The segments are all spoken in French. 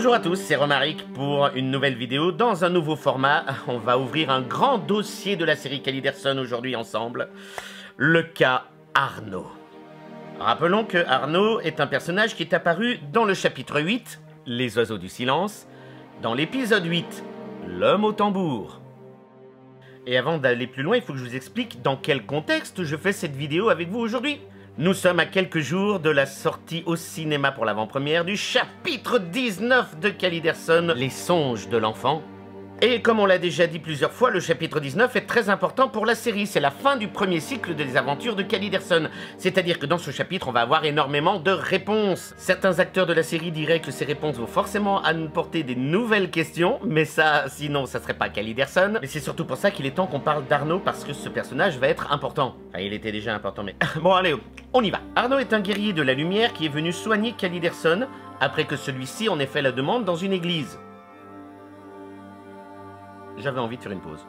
Bonjour à tous, c'est Romaric pour une nouvelle vidéo dans un nouveau format. On va ouvrir un grand dossier de la série Kaliderson aujourd'hui ensemble. Le cas Arnaud. Rappelons que Arnaud est un personnage qui est apparu dans le chapitre 8, Les oiseaux du silence, dans l'épisode 8, L'homme au tambour. Et avant d'aller plus loin, il faut que je vous explique dans quel contexte je fais cette vidéo avec vous aujourd'hui. Nous sommes à quelques jours de la sortie au cinéma pour l'avant-première du chapitre 19 de Kaliderson, Les songes de l'enfant. Et comme on l'a déjà dit plusieurs fois, le chapitre 19 est très important pour la série. C'est la fin du premier cycle des aventures de Kaliderson. C'est-à-dire que dans ce chapitre, on va avoir énormément de réponses. Certains acteurs de la série diraient que ces réponses vont forcément apporter des nouvelles questions, mais ça, sinon, ça serait pas Kaliderson. Mais c'est surtout pour ça qu'il est temps qu'on parle d'Arnaud, parce que ce personnage va être important. Enfin, il était déjà important, mais... Bon, allez, on y va. Arnaud est un guerrier de la lumière qui est venu soigner Kaliderson après que celui-ci en ait fait la demande dans une église. J'avais envie de faire une pause.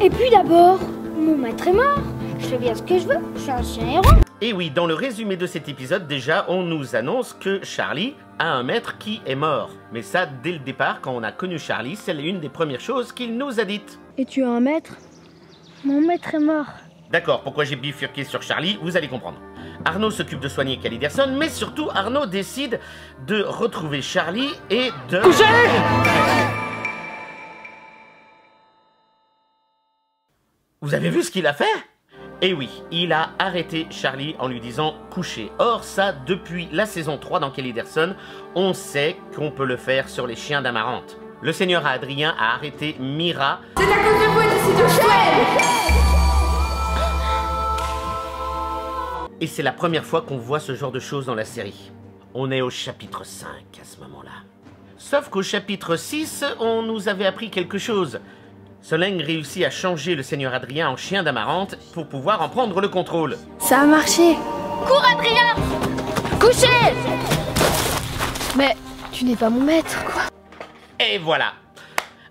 Et puis d'abord, mon maître est mort. Je fais bien ce que je veux, je suis un chien héros. Et oui, dans le résumé de cet épisode, déjà, on nous annonce que Charlie a un maître qui est mort. Mais ça, dès le départ, quand on a connu Charlie, c'est l'une des premières choses qu'il nous a dites. Et tu as un maître? Mon maître est mort. D'accord, pourquoi j'ai bifurqué sur Charlie, vous allez comprendre. Arnaud s'occupe de soigner Kaliderson, mais surtout, Arnaud décide de retrouver Charlie et de... Vous avez vu ce qu'il a fait? Eh oui, il a arrêté Charlie en lui disant « coucher ». Or ça, depuis la saison 3 dans Kaliderson, on sait qu'on peut le faire sur les chiens d'Amarante. Le seigneur Adrien a arrêté Mira. C'est à cause de vous et de Et c'est la première fois qu'on voit ce genre de choses dans la série. On est au chapitre 5 à ce moment-là. Sauf qu'au chapitre 6, on nous avait appris quelque chose. Solène réussit à changer le seigneur Adrien en chien d'Amarante pour pouvoir en prendre le contrôle. Ça a marché. Cours Adrien! Couchez! Mais tu n'es pas mon maître, quoi. Et voilà.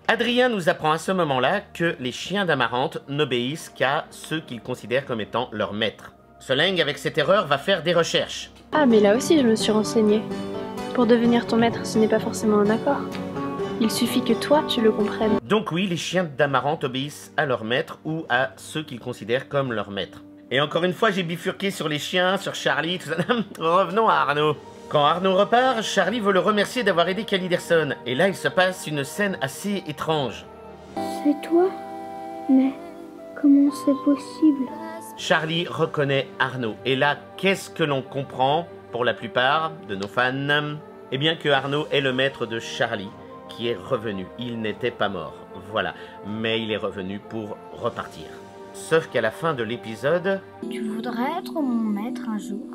Adrien nous apprend à ce moment-là que les chiens d'Amarante n'obéissent qu'à ceux qu'ils considèrent comme étant leur maître. Solène, avec cette erreur, va faire des recherches. Ah, mais là aussi je me suis renseignée. Pour devenir ton maître, ce n'est pas forcément un accord. Il suffit que toi, tu le comprennes. Donc oui, les chiens d'Amarante obéissent à leur maître ou à ceux qu'ils considèrent comme leur maître. Et encore une fois, j'ai bifurqué sur les chiens, sur Charlie, tout ça. Revenons à Arnaud. Quand Arnaud repart, Charlie veut le remercier d'avoir aidé Kaliderson. Et là, il se passe une scène assez étrange. C'est toi? Mais comment c'est possible? Charlie reconnaît Arnaud. Et là, qu'est-ce que l'on comprend, pour la plupart de nos fans? Eh bien que Arnaud est le maître de Charlie, qui est revenu. Il n'était pas mort, voilà. Mais il est revenu pour repartir. Sauf qu'à la fin de l'épisode... Tu voudrais être mon maître un jour?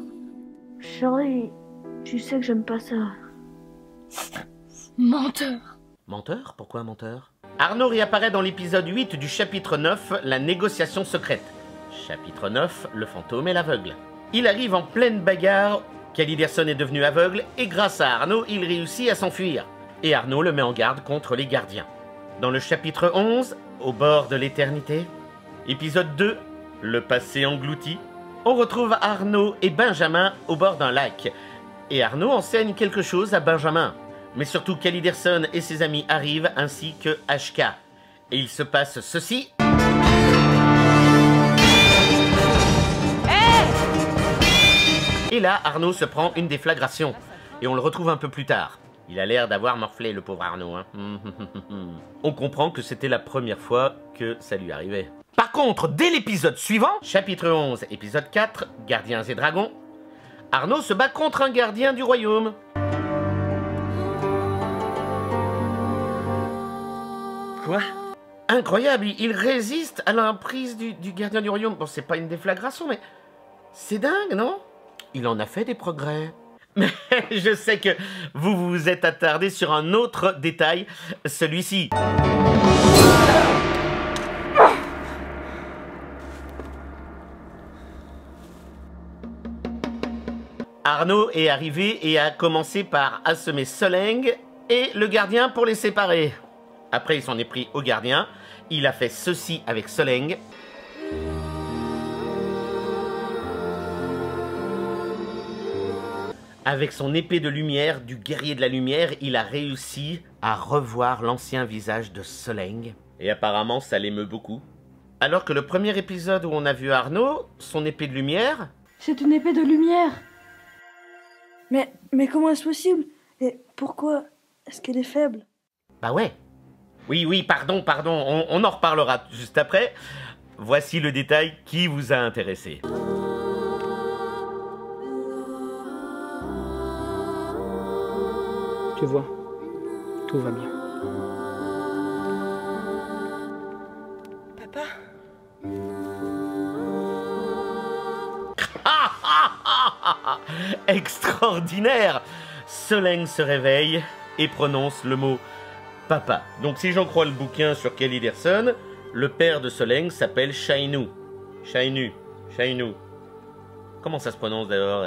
Charlie, tu sais que j'aime pas ça. Menteur. Menteur? Pourquoi menteur? Arnaud réapparaît dans l'épisode 8 du chapitre 9, La négociation secrète. Chapitre 9, Le fantôme et l'aveugle. Il arrive en pleine bagarre, Kaliderson est devenu aveugle, et grâce à Arnaud, il réussit à s'enfuir. Et Arnaud le met en garde contre les gardiens. Dans le chapitre 11, Au bord de l'éternité, épisode 2, Le passé englouti, on retrouve Arnaud et Benjamin au bord d'un lac. Et Arnaud enseigne quelque chose à Benjamin. Mais surtout Kaliderson et ses amis arrivent, ainsi que HK. Et il se passe ceci. Et là, Arnaud se prend une déflagration. Et on le retrouve un peu plus tard. Il a l'air d'avoir morflé, le pauvre Arnaud. Hein. On comprend que c'était la première fois que ça lui arrivait. Par contre, dès l'épisode suivant, chapitre 11, épisode 4, Gardiens et Dragons, Arnaud se bat contre un gardien du royaume. Quoi? Incroyable, il résiste à l'emprise du gardien du royaume. Bon, c'est pas une déflagration, mais c'est dingue, non? Il en a fait des progrès. Mais je sais que vous vous êtes attardé sur un autre détail, celui-ci. Arnaud est arrivé et a commencé par assommer Solène et le gardien pour les séparer. Après, il s'en est pris au gardien. Il a fait ceci avec Solène. Avec son épée de lumière, du guerrier de la lumière, il a réussi à revoir l'ancien visage de Soleng. Et apparemment, ça l'émeut beaucoup. Alors que le premier épisode où on a vu Arnaud, son épée de lumière... C'est une épée de lumière. Mais comment est-ce possible? Et pourquoi est-ce qu'elle est faible? Bah ouais. Oui, pardon, on en reparlera juste après. Voici le détail qui vous a intéressé. Tu vois, tout va bien. Papa? Extraordinaire! Soleng se réveille et prononce le mot papa. Donc si j'en crois le bouquin sur Kjell Iderson, le père de Soleng s'appelle Shainu. Shainu. Comment ça se prononce d'ailleurs?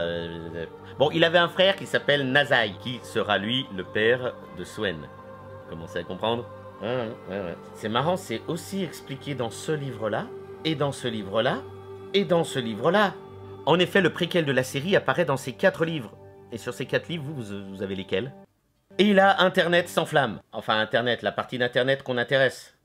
Bon, il avait un frère qui s'appelle Nazai, qui sera lui le père de Swen. Commencez à comprendre? Ouais. C'est marrant, c'est aussi expliqué dans ce livre-là, et dans ce livre-là, et dans ce livre-là. En effet, le préquel de la série apparaît dans ces 4 livres. Et sur ces 4 livres, vous avez lesquels? Et là, Internet s'enflamme. Enfin, Internet, la partie d'Internet qu'on intéresse.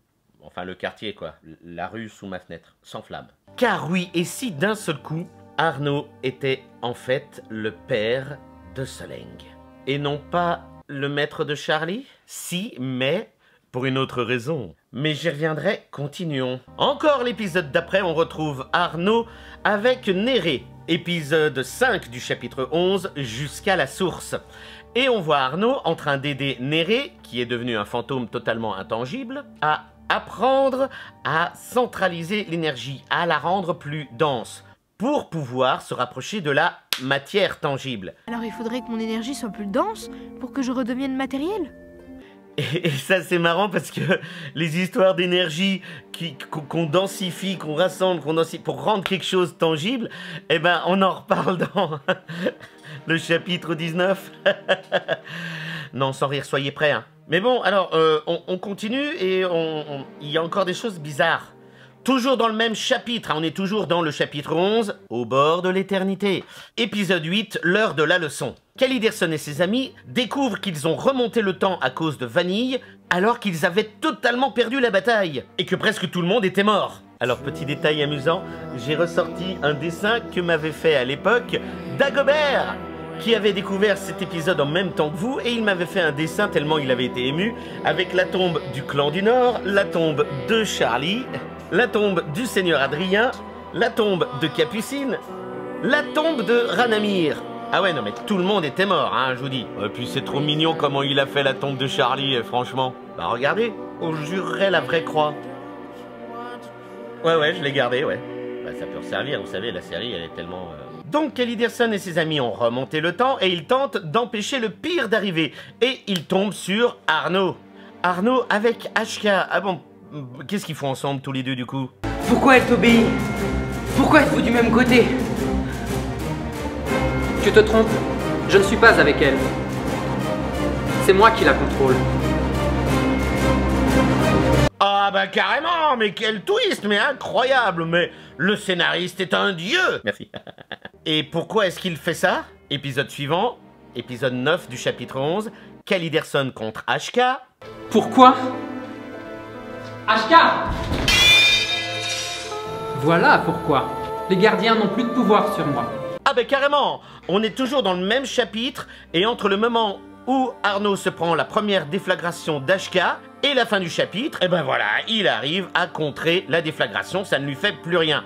Enfin, le quartier, quoi. La rue sous ma fenêtre s'enflamme. Car oui, et si d'un seul coup, Arnaud était en fait le père de Soleng. Et non pas le maître de Charlie? Si, mais pour une autre raison. Mais j'y reviendrai, continuons. Encore l'épisode d'après, on retrouve Arnaud avec Néré. Épisode 5 du chapitre 11, jusqu'à la source. Et on voit Arnaud en train d'aider Néré, qui est devenu un fantôme totalement intangible, à apprendre à centraliser l'énergie, à la rendre plus dense, pour pouvoir se rapprocher de la matière tangible. Alors il faudrait que mon énergie soit plus dense pour que je redevienne matériel? Et ça c'est marrant parce que les histoires d'énergie qu'on densifie, qu'on rassemble, pour rendre quelque chose tangible, eh ben on en reparle dans le chapitre 19. Non, sans rire, soyez prêts. Hein. Mais bon, alors on continue et il y a encore des choses bizarres. Toujours dans le même chapitre, hein, on est toujours dans le chapitre 11, au bord de l'éternité. Épisode 8, l'heure de la leçon. Kjell Iderson et ses amis découvrent qu'ils ont remonté le temps à cause de Vanille, alors qu'ils avaient totalement perdu la bataille, et que presque tout le monde était mort. Alors, petit détail amusant, j'ai ressorti un dessin que m'avait fait à l'époque Dagobert, qui avait découvert cet épisode en même temps que vous, et il m'avait fait un dessin tellement il avait été ému, avec la tombe du clan du Nord, la tombe de Charlie, la tombe du seigneur Adrien, la tombe de Capucine, la tombe de Ranamir. Ah ouais, non mais tout le monde était mort, hein, je vous dis. Et puis c'est trop mignon comment il a fait la tombe de Charlie, franchement. Bah regardez, on jurerait la vraie croix. Ouais, je l'ai gardé, ouais. Bah ça peut servir, vous savez, la série, elle est tellement... Donc Kjell Iderson et ses amis ont remonté le temps et ils tentent d'empêcher le pire d'arriver. Et ils tombent sur Arnaud. Arnaud avec Ashka. Ah bon, qu'est-ce qu'ils font ensemble tous les deux du coup? Pourquoi elle t'obéit? Pourquoi êtes-vous du même côté? Tu te trompes, je ne suis pas avec elle. C'est moi qui la contrôle. Ah bah carrément, mais quel twist, mais incroyable, mais le scénariste est un dieu. Merci. Et pourquoi est-ce qu'il fait ça? Épisode suivant, épisode 9 du chapitre 11, Kjell Iderson contre Ashka. Pourquoi? Ashka! Voilà pourquoi. Les gardiens n'ont plus de pouvoir sur moi. Ah bah carrément, on est toujours dans le même chapitre, et entre le moment où Arnaud se prend la première déflagration d'Ashka et la fin du chapitre, et ben voilà, il arrive à contrer la déflagration, ça ne lui fait plus rien.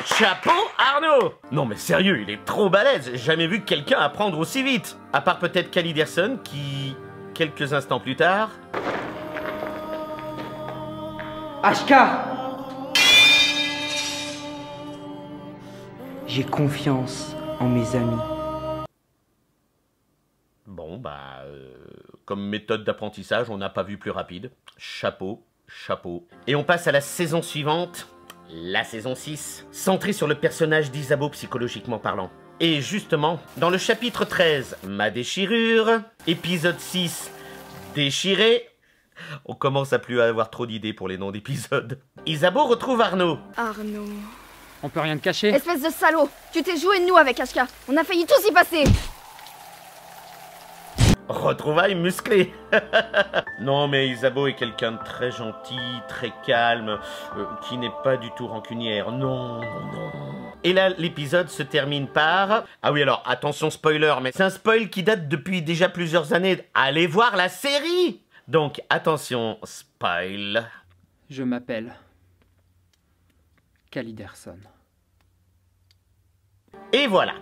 Chapeau Arnaud! Non mais sérieux, il est trop balèze, j'ai jamais vu quelqu'un apprendre aussi vite. À part peut-être Kjell Iderson qui, quelques instants plus tard... Ashka! J'ai confiance en mes amis. Bon bah, comme méthode d'apprentissage, on n'a pas vu plus rapide. Chapeau. Et on passe à la saison suivante, la saison 6, centrée sur le personnage d'Isabeau psychologiquement parlant. Et justement, dans le chapitre 13, ma déchirure, épisode 6, déchiré, on commence à plus avoir trop d'idées pour les noms d'épisodes. Isabeau retrouve Arnaud. Arnaud... On peut rien te cacher. Espèce de salaud! Tu t'es joué de nous avec HK! On a failli tous y passer! Retrouvailles musclées. Non mais Isabeau est quelqu'un de très gentil, très calme, qui n'est pas du tout rancunière. Non, non, non. Et là, l'épisode se termine par... Ah oui, alors, attention spoiler, mais c'est un spoil qui date depuis déjà plusieurs années. Allez voir la série! Donc, attention, spoil. Je m'appelle... Caliderson. Et voilà.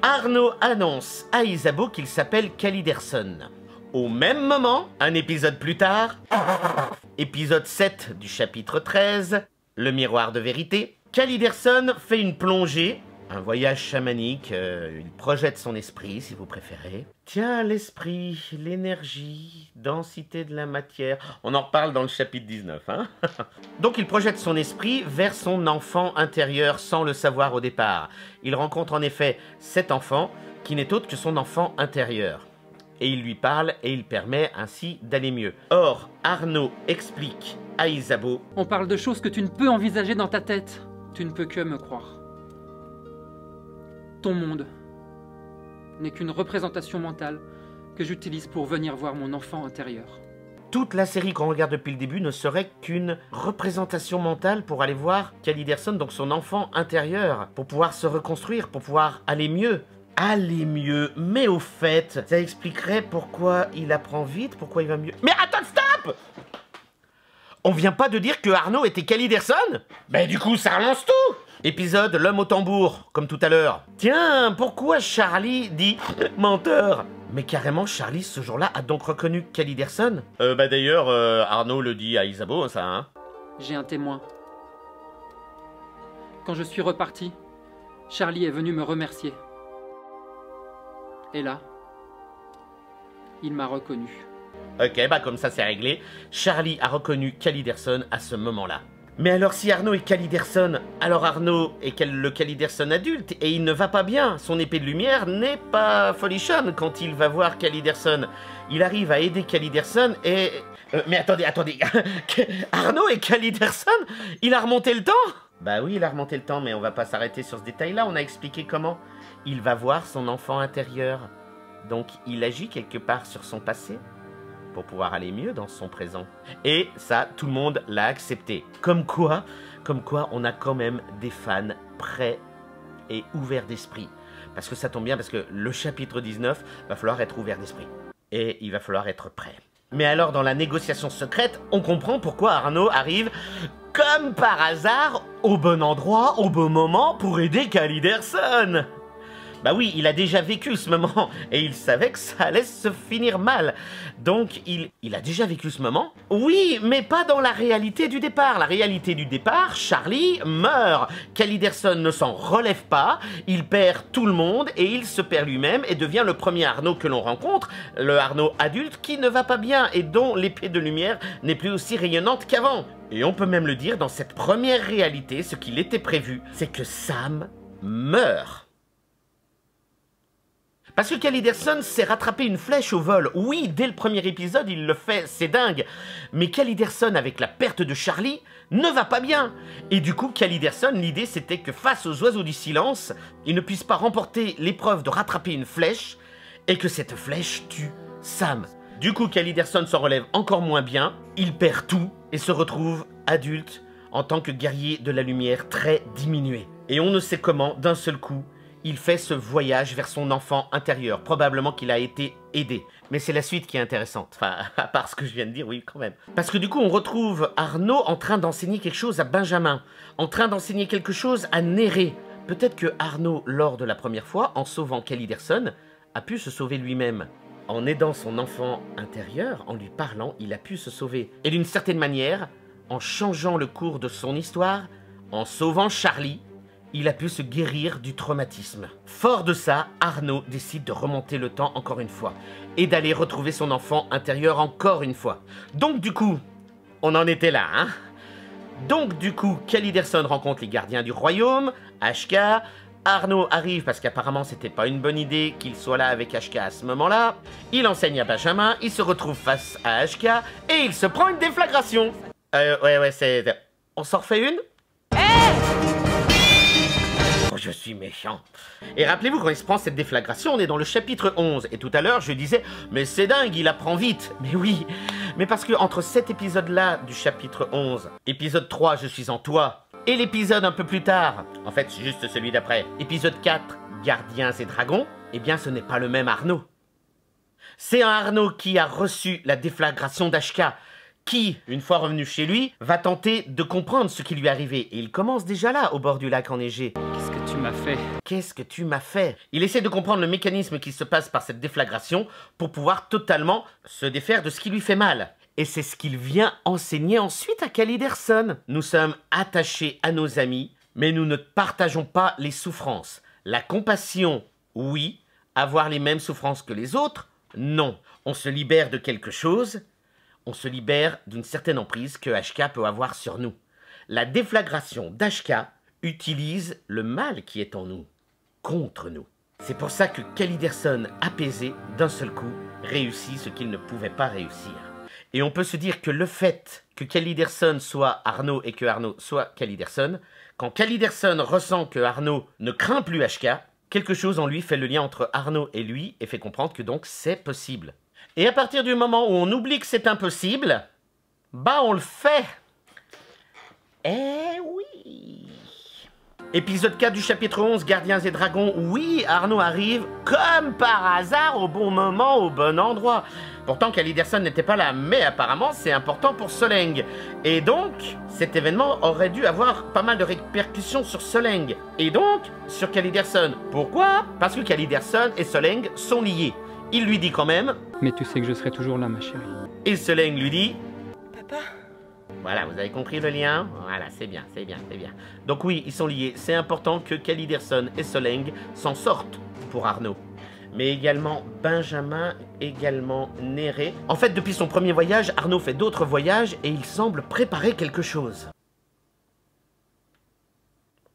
Arnaud annonce à Isabeau qu'il s'appelle Caliderson. Au même moment, un épisode plus tard, épisode 7 du chapitre 13, le miroir de vérité, Caliderson fait une plongée, un voyage chamanique, il projette son esprit si vous préférez. Tiens, l'esprit, l'énergie, densité de la matière, on en reparle dans le chapitre 19. Hein. Donc il projette son esprit vers son enfant intérieur sans le savoir au départ. Il rencontre en effet cet enfant qui n'est autre que son enfant intérieur. Et il lui parle et il permet ainsi d'aller mieux. Or, Arnaud explique à Isabeau... On parle de choses que tu ne peux envisager dans ta tête. Tu ne peux que me croire. Ton monde n'est qu'une représentation mentale que j'utilise pour venir voir mon enfant intérieur. Toute la série qu'on regarde depuis le début ne serait qu'une représentation mentale pour aller voir Caliderson, donc son enfant intérieur, pour pouvoir se reconstruire, pour pouvoir aller mieux. Aller mieux, mais au fait, ça expliquerait pourquoi il apprend vite, pourquoi il va mieux. Mais attends, stop! On vient pas de dire que Arnaud était Caliderson? Ben du coup, ça relance tout! Épisode l'homme au tambour, comme tout à l'heure. Tiens, pourquoi Charlie dit menteur? Mais carrément, Charlie, ce jour-là, a donc reconnu Caliderson? Bah d'ailleurs, Arnaud le dit à Isabeau, ça, hein? J'ai un témoin. Quand je suis reparti, Charlie est venu me remercier. Et là, il m'a reconnu. Ok, bah comme ça c'est réglé. Charlie a reconnu Caliderson à ce moment-là. Mais alors si Arnaud est Caliderson, alors Arnaud est le Caliderson adulte et il ne va pas bien. Son épée de lumière n'est pas folichonne quand il va voir Caliderson. Il arrive à aider Caliderson et... mais attendez. Arnaud et Caliderson, il a remonté le temps? Bah oui, il a remonté le temps, mais on va pas s'arrêter sur ce détail-là. On a expliqué comment. Il va voir son enfant intérieur. Donc il agit quelque part sur son passé pour pouvoir aller mieux dans son présent. Et ça, tout le monde l'a accepté. Comme quoi, on a quand même des fans prêts et ouverts d'esprit. Parce que ça tombe bien, parce que le chapitre 19, va falloir être ouvert d'esprit. Et il va falloir être prêt. Mais alors, dans la négociation secrète, on comprend pourquoi Arnaud arrive, comme par hasard, au bon endroit, au bon moment, pour aider Caliderson. Bah oui, il a déjà vécu ce moment, et il savait que ça allait se finir mal. Donc, il a déjà vécu ce moment? Oui, mais pas dans la réalité du départ. La réalité du départ, Charlie meurt. Caliderson ne s'en relève pas, il perd tout le monde, et il se perd lui-même, et devient le premier Arnaud que l'on rencontre, le Arnaud adulte qui ne va pas bien, et dont l'épée de lumière n'est plus aussi rayonnante qu'avant. Et on peut même le dire, dans cette première réalité, ce qu'il était prévu, c'est que Sam meurt. Parce que Caliderson s'est rattrapé une flèche au vol. Oui, dès le premier épisode, il le fait, c'est dingue. Mais Caliderson, avec la perte de Charlie, ne va pas bien. Et du coup, Caliderson, l'idée, c'était que face aux oiseaux du silence, il ne puisse pas remporter l'épreuve de rattraper une flèche, et que cette flèche tue Sam. Du coup, Caliderson s'en relève encore moins bien, il perd tout, et se retrouve adulte, en tant que guerrier de la lumière très diminué. Et on ne sait comment, d'un seul coup, il fait ce voyage vers son enfant intérieur. Probablement qu'il a été aidé. Mais c'est la suite qui est intéressante. Enfin, à part ce que je viens de dire, oui, quand même. Parce que du coup, on retrouve Arnaud en train d'enseigner quelque chose à Benjamin. En train d'enseigner quelque chose à Néré. Peut-être que Arnaud, lors de la première fois, en sauvant Caliderson, a pu se sauver lui-même. En aidant son enfant intérieur, en lui parlant, il a pu se sauver. Et d'une certaine manière, en changeant le cours de son histoire, en sauvant Charlie, il a pu se guérir du traumatisme. Fort de ça, Arnaud décide de remonter le temps encore une fois et d'aller retrouver son enfant intérieur encore une fois. Donc du coup, on en était là, hein? Donc du coup, Caliderson rencontre les gardiens du royaume, HK, Arnaud arrive parce qu'apparemment c'était pas une bonne idée qu'il soit là avec HK à ce moment-là. Il enseigne à Benjamin, il se retrouve face à HK et il se prend une déflagration. Ouais, c'est... On s'en refait une? je suis méchant. Et rappelez-vous, quand il se prend cette déflagration, on est dans le chapitre 11. Et tout à l'heure, je disais, mais c'est dingue, il apprend vite. Mais oui, mais parce que entre cet épisode-là du chapitre 11, épisode 3, je suis en toi, et l'épisode un peu plus tard, en fait, c'est juste celui d'après, épisode 4, Gardiens et Dragons, eh bien, ce n'est pas le même Arnaud. C'est un Arnaud qui a reçu la déflagration d'Ashka, qui, une fois revenu chez lui, va tenter de comprendre ce qui lui est arrivé. Et il commence déjà là, au bord du lac enneigé. Qu'est-ce que tu m'as fait? Qu'est-ce que tu m'as fait? Il essaie de comprendre le mécanisme qui se passe par cette déflagration pour pouvoir totalement se défaire de ce qui lui fait mal. Et c'est ce qu'il vient enseigner ensuite à Kaliderson. Nous sommes attachés à nos amis, mais nous ne partageons pas les souffrances. La compassion, oui. Avoir les mêmes souffrances que les autres, non. On se libère de quelque chose, on se libère d'une certaine emprise que Ashka peut avoir sur nous. La déflagration d'Ashka utilise le mal qui est en nous, contre nous. C'est pour ça que Kaliderson, apaisé, d'un seul coup, réussit ce qu'il ne pouvait pas réussir. Et on peut se dire que le fait que Kaliderson soit Arnaud et que Arnaud soit Kaliderson, quand Kaliderson ressent que Arnaud ne craint plus Ashka, quelque chose en lui fait le lien entre Arnaud et lui et fait comprendre que donc c'est possible. Et à partir du moment où on oublie que c'est impossible, bah on le fait. Eh oui. Épisode 4 du chapitre 11, Gardiens et Dragons. Oui, Arnaud arrive comme par hasard au bon moment, au bon endroit. Pourtant, Kaliderson n'était pas là, mais apparemment, c'est important pour Soleng. Et donc, cet événement aurait dû avoir pas mal de répercussions sur Soleng. Et donc, sur Kaliderson. Pourquoi? Parce que Kaliderson et Soleng sont liés. Il lui dit quand même... Mais tu sais que je serai toujours là, ma chérie. Et Soleng lui dit... Papa? Voilà, vous avez compris le lien? Voilà, c'est bien, c'est bien, c'est bien. Donc oui, ils sont liés. C'est important que Kaliderson et Soleng s'en sortent pour Arnaud. Mais également Benjamin, également Néré. En fait, depuis son premier voyage, Arnaud fait d'autres voyages et il semble préparer quelque chose.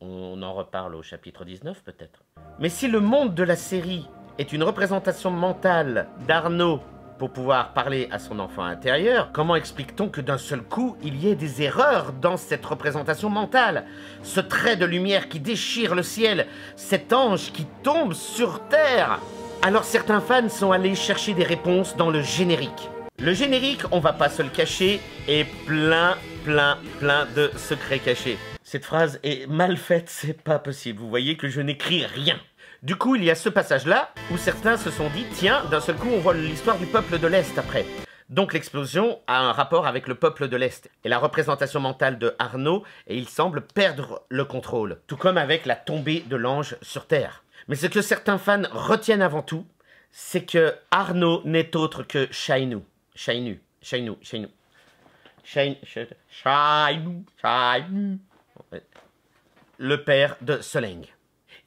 On en reparle au chapitre 19 peut-être. Mais si le monde de la série est une représentation mentale d'Arnaud pour pouvoir parler à son enfant intérieur, comment explique-t-on que d'un seul coup, il y ait des erreurs dans cette représentation mentale? Ce trait de lumière qui déchire le ciel, cet ange qui tombe sur terre. Alors certains fans sont allés chercher des réponses dans le générique. Le générique, on va pas se le cacher, est plein de secrets cachés. Cette phrase est mal faite, c'est pas possible. Vous voyez que je n'écris rien. Du coup, il y a ce passage-là où certains se sont dit, tiens, d'un seul coup, on voit l'histoire du peuple de l'Est après. Donc l'explosion a un rapport avec le peuple de l'Est et la représentation mentale de Arnaud, et il semble perdre le contrôle, tout comme avec la tombée de l'ange sur Terre. Mais ce que certains fans retiennent avant tout, c'est que Arnaud n'est autre que Shainu. Le père de Soleng.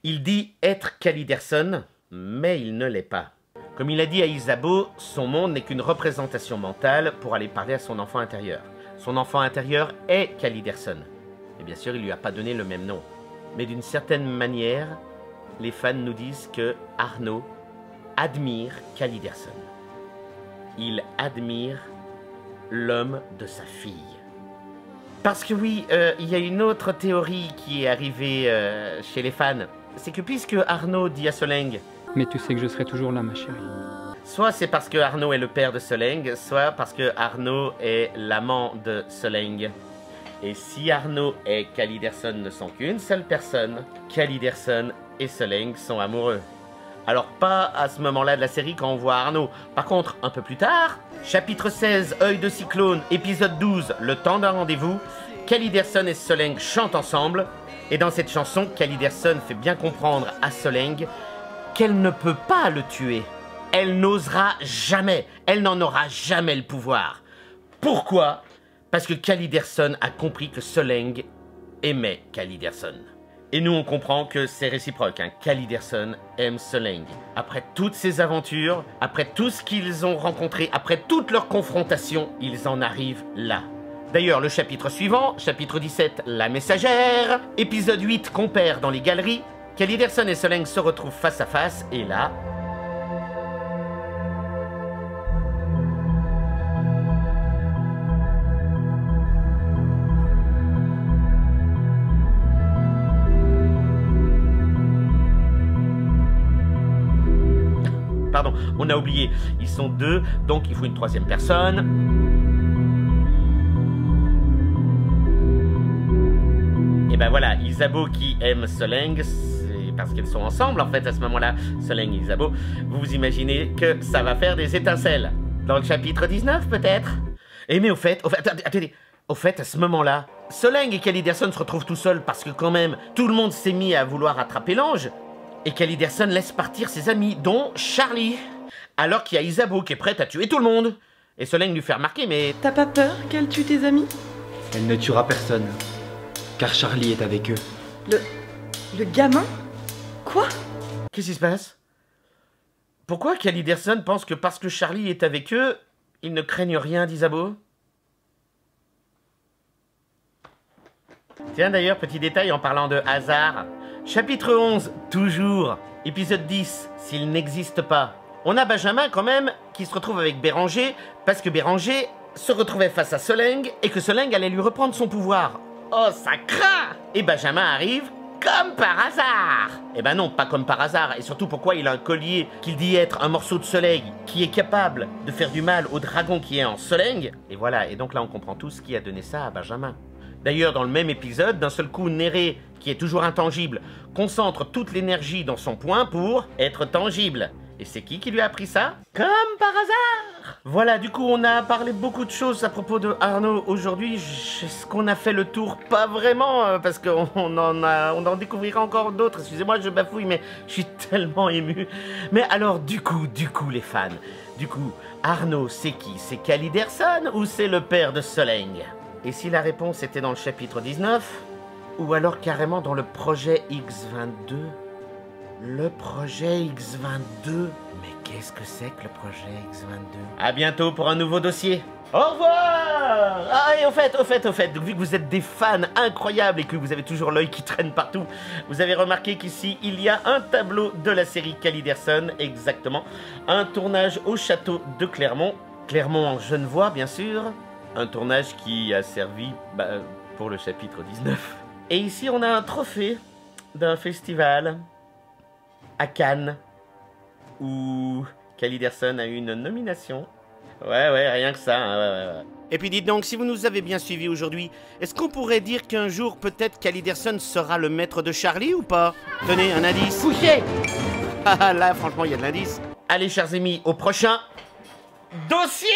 Il dit être Kaliderson, mais il ne l'est pas. Comme il a dit à Isabeau, son monde n'est qu'une représentation mentale pour aller parler à son enfant intérieur. Son enfant intérieur est Kaliderson. Et bien sûr, il lui a pas donné le même nom. Mais d'une certaine manière, les fans nous disent que Arnaud admire Kaliderson. Il admire l'homme de sa fille. Parce que oui, il y a une autre théorie qui est arrivée chez les fans. C'est que puisque Arnaud dit à Soleng... Mais tu sais que je serai toujours là, ma chérie. Soit c'est parce que Arnaud est le père de Soleng, soit parce que Arnaud est l'amant de Soleng. Et si Arnaud et Kaliderson ne sont qu'une seule personne, Kaliderson et Soleng sont amoureux. Alors pas à ce moment-là de la série quand on voit Arnaud. Par contre, un peu plus tard, chapitre 16, Œil de Cyclone, épisode 12, Le temps d'un rendez-vous, Kaliderson et Soleng chantent ensemble. Et dans cette chanson, Kaliderson fait bien comprendre à Soleng qu'elle ne peut pas le tuer. Elle n'osera jamais, elle n'en aura jamais le pouvoir. Pourquoi? Parce que Kaliderson a compris que Soleng aimait Kaliderson. Et nous, on comprend que c'est réciproque. Kaliderson aime Soleng. Après toutes ces aventures, après tout ce qu'ils ont rencontré, après toutes leurs confrontations, ils en arrivent là. D'ailleurs, le chapitre suivant, chapitre 17, La Messagère, épisode 8, Compère dans les galeries, Kaliderson et Soleng se retrouvent face à face, et là... pardon, on a oublié. Ils sont 2, donc il faut une 3e personne. Et ben voilà, Isabeau qui aime Soleng, c'est parce qu'elles sont ensemble en fait à ce moment-là, Soleng et Isabeau. Vous imaginez que ça va faire des étincelles. Dans le chapitre 19 peut-être. Et mais au fait, attendez, au fait à ce moment-là, Soleng et Caliderson se retrouvent tout seuls parce que quand même, tout le monde s'est mis à vouloir attraper l'ange. Et Caliderson laisse partir ses amis, dont Charlie. Alors qu'il y a Isabeau qui est prête à tuer tout le monde. Et Soleng lui fait remarquer, mais... T'as pas peur qu'elle tue tes amis? Elle ne tuera personne, car Charlie est avec eux. Le gamin? Quoi? Qu'est-ce qui se passe? Pourquoi Caliderson pense que parce que Charlie est avec eux, ils ne craignent rien d'Isabeau? Tiens d'ailleurs, petit détail en parlant de hasard. Chapitre 11, toujours. Épisode 10, s'il n'existe pas. On a Benjamin quand même qui se retrouve avec Béranger parce que Béranger se retrouvait face à Soleng et que Soleng allait lui reprendre son pouvoir. Oh, ça craint! Et Benjamin arrive comme par hasard. Eh ben non, pas comme par hasard. Et surtout, pourquoi il a un collier qu'il dit être un morceau de soleil qui est capable de faire du mal au dragon qui est en Soleng. Et voilà, et donc là on comprend tout ce qui a donné ça à Benjamin. D'ailleurs, dans le même épisode, d'un seul coup, Néré, qui est toujours intangible, concentre toute l'énergie dans son poing pour être tangible. Et c'est qui lui a appris ça? Comme par hasard! Voilà, du coup, on a parlé beaucoup de choses à propos de Arnaud aujourd'hui. Est-ce qu'on a fait le tour? Pas vraiment, parce qu'on en découvrira encore d'autres. Excusez-moi, je bafouille, mais je suis tellement ému. Mais alors, du coup, les fans, du coup, Arnaud, c'est qui? C'est Caliderson ou c'est le père de Soleng? Et si la réponse était dans le chapitre 19? Ou alors carrément dans le projet X22? Le projet X22? Mais qu'est-ce que c'est que le projet X22? À bientôt pour un nouveau dossier. Au revoir! Ah, et au fait, donc, vu que vous êtes des fans incroyables et que vous avez toujours l'œil qui traîne partout, vous avez remarqué qu'ici, il y a un tableau de la série Caliderson, exactement. Un tournage au château de Clermont. Clermont en Genevois, bien sûr. Un tournage qui a servi pour le chapitre 19. Et ici, on a un trophée d'un festival à Cannes, où Caliderson a eu une nomination. Ouais, rien que ça. Hein, ouais. Et puis dites donc, si vous nous avez bien suivis aujourd'hui, est-ce qu'on pourrait dire qu'un jour, peut-être, Caliderson sera le maître de Charlie ou pas? Tenez, un indice. Couchez! Ah là, franchement, il y a de l'indice. Allez, chers amis, au prochain dossier.